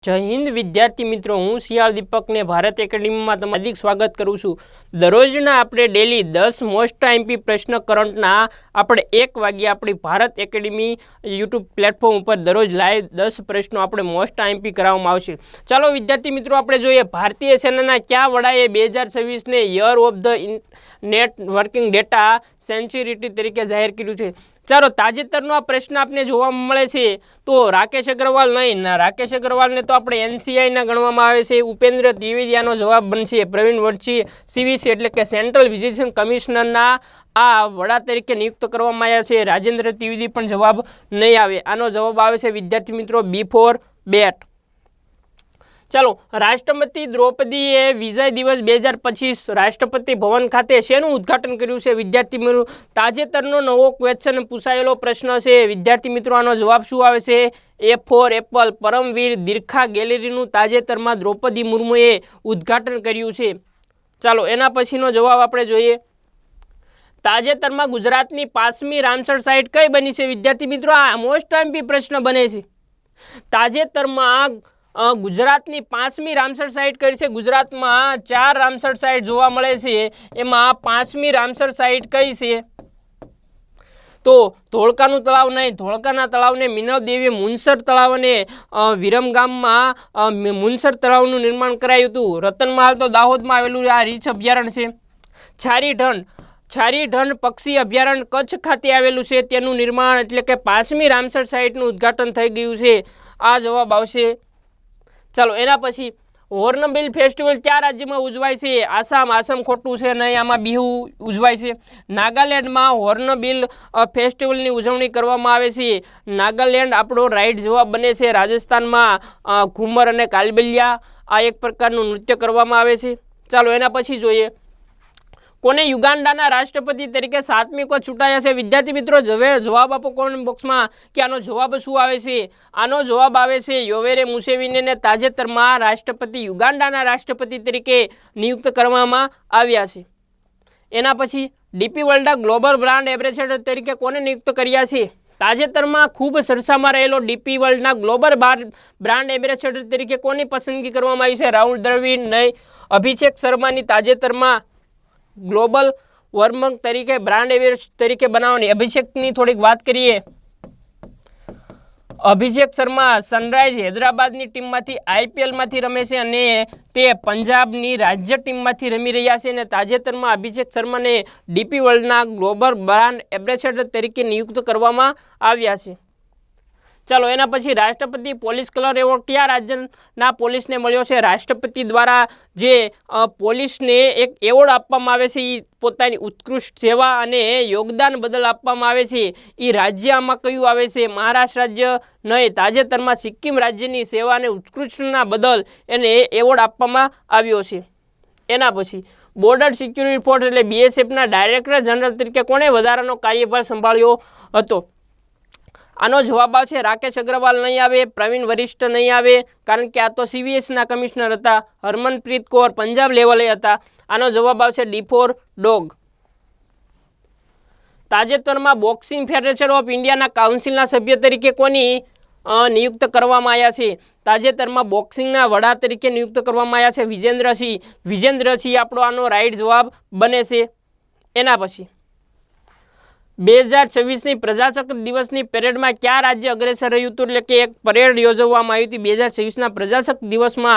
जय हिंद विद्यार्थी मित्रों, हूँ सियाल दीपक ने भारत एकेडमी में तमारुं हार्दिक स्वागत करूँ छूँ। दररोजना आपणे डेली 10 मोस्ट एमपी प्रश्न करंटना आपणे 1 वागे अपनी भारत एकेडमी यूट्यूब प्लेटफॉर्म पर दररोज लाइव 10 प्रश्नों आपणे मोस्ट एमपी कराववामां आवशे। चलो विद्यार्थी मित्रों, आपणे जोईए भारतीय सेनाना क्या वडाए 2026 ने year of the networking data security तरीके जाहिर कर्युं छे। चलो ताजेतरनो आ प्रश्न आपने जोवा मळे छे तो राकेश अग्रवाल नहीं ना, राकेश अग्रवाल ने तो अपने एनसीआई ना गणवामां आवे छे। उपेन्द्र द्विवेदीनो जवाब बनशे प्रवीण वरची सीवीसी एटले के सेंट्रल विजिलेंस कमिश्नर ना आ वड़ा तरीके नियुक्त करवामां आव्या छे। राजेन्द्र त्रिवेदी पण जवाब नहीं आवे। आनो जवाब आवे छे विद्यार्थी मित्रों बी फॉर बेट। चलो, राष्ट्रपति द्रौपदीए विजय दिवस 2025 राष्ट्रपति भवन खाते शेનું उद्घाटन कर्યું છે? विद्यार्थी मित्रों ताजेतरનો नवो क्वेश्चन पूछायेलो प्रश्न છે। विद्यार्थी मित्रों आनो जवाब શું આવે છે? A for Apple. परमवीर दीर्घा गैलरीનું તાજેતરમાં દ્રૌપદી મુર્મુએ ઉદ્ઘાટન કર્યું છે। ચાલો એના પછીનો જવાબ આપણે જોઈએ। તાજેતરમાં ગુજરાતની 5મી રામસર સાઇટ કઈ બની છે? विद्यार्थी मित्रों आ मोस्ट एमपी प्रश्न बने છે। તાજેતરમાં गुजरातनी 5મી रामसर साइट कई छे? गुजरात में 4 रामसर साइट जोवा मळे छे, एमां 5મી रामसर साइट कई छे? तो धोळकानुं तळाव नहीं, धोळकाना तळावने मिनल देवीए मुनसर तळाव अने विरमगाममां मुनसर तळावनुं निर्माण करायुं हतुं। रतनमहाल तो दाहोदमां आवेલું आ રીંછ अभयारण्य छे। छारीढंढ पक्षी अभयारण्य कच्छ खाते आवेલું छे, तेनुं निर्माण एटले के 5મી रामसर साइटनुं उद्घाटन थई गयुं छे। आ जवाब आवशे। चलो एना पछी हॉर्नबिल फेस्टिवल क्या राज्य में उजवाय छे? आसाम। आसाम खोटुं छे, नहीं, आमां बिहू उजवाय छे। नागालैंड में हॉर्नबिल फेस्टिवल की उजवणी करवामां आवे छे। नागालैंड आपणो राइट जवाब बने छे। राजस्थान में घूमर अने कालबेलिया आ एक प्रकारनुं नृत्य करवामां आवे छे। चलो एना पछी जोईए कोने युगांडाना राष्ट्रपति तरीके 7મી को चूंटाया छे? विद्यार्थी मित्रों जवाब आपो कमेंट बॉक्स में कि आनो जवाब शुं आवे छे। आनो जवाब आवे छे योवेरी मुसेवेनी ने ताजेतरमां राष्ट्रपति युगांडाना राष्ट्रपति तरीके नियुक्त करवामां आव्या छे। एना पछी DP world global brand ambassador तरीके कोने नियुक्त कर्या छे? ताजेतरमां खूब चर्चामां रहेलो डीपी वर्ल्डना ग्लोबल ब्रांड एम्बेसेडर तरीके कोनी पसंदगी करवामां आवी छे? राहुल द्रविड़ नहीं, अभिषेक शर्मानी ताजेतरमां ग्लोबल वर्मंग तरीके ब्रांड एम्बेसेडर तरीके बनावनी। अभिषेकनी थोड़ीक बात करिए। अभिषेक शर्मा सनराइज हैदराबादनी टीममांथी आईपीएल मांथी रमे छे अने ते पंजाबनी राज्य टीममांथी रमी रह्या छे अने ताजेतरमां अभिषेक शर्माने डीपी वर्ल्डना ग्लोबल ब्रांड एम्बेसेडर तरीके नियुक्त करवामां आव्या छे। चलो एना पछी राष्ट्रपति पोलीस कलर एवोर्ड क्या राज्यना पोलीस ने मळ्यो छे? राष्ट्रपति द्वारा जे पोलीस ने एक एवोर्ड आपवामां आवे छे ई पोतानी उत्कृष्ट सेवा अने योगदान बदल आपवामां आवे छे। ई राज्य आमां कयुं आवे छे? महाराष्ट्र राज्य नहीं, ताजेतरमां सिक्किम राज्यनी सेवा अने उत्कृष्टना बदल एने एवोर्ड आपवामां आव्यो छे। एना पछी बॉर्डर सिक्योरिटी फोर्स एटले बीएसएफ ना डायरेक्टर जनरल तरीके कोणे વધારાનો કાર્યભાર સંભાળ્યો હતો? आनो जवाब आवशे राकेश अग्रवाल नहीं आवे, प्रवीण वरिष्ठ नहीं आवे, कारण के आ तो सीवीएस ना कमिश्नर हता। हरमनप्रीत कौर पंजाब लेवले हता। आनो जवाब आवशे डी फॉर डॉग। ताजेतरमां बॉक्सिंग फेडरेशन ऑफ इंडिया काउंसिलना सभ्य तरीके कोनी नियुक्त करवामां आव्या छे? ताजेतरमां बॉक्सिंगना वडा तरीके नियुक्त करवामां आव्या छे विजेन्द्र सिंह। विजेन्द्र सिंह आपणो आनो राइट जवाब बने छे। एना पछी 2026 प्रजासत्ताक दिवसनी परेड में क्या राज्य अग्रेसर रह्युं हतुं? એટલે કે એક પરેડ યોજવામાં આવી હતી 2026 પ્રજાસત્તાક દિવસમાં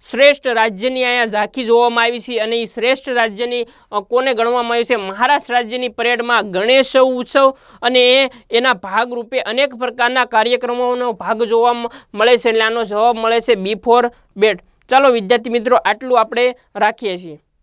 શ્રેષ્ઠ રાજ્યની અહીંયા ઝાંખી જોવામાં આવી છે અને એ શ્રેષ્ઠ રાજ્યની કોને ગણવામાં આવ્યું છે? મહારાષ્ટ્ર રાજ્યની પરેડમાં ગણેશ ઉત્સવ અને એના ભાગરૂપે અનેક પ્રકારના કાર્યક્રમોનો ભાગ જોવા મળે છે એટલે આનો જવાબ મળે છે બી ફોર બેટ। ચાલો વિદ્યાર્થી મિત્રો આટલું આપણે રાખીએ છીએ।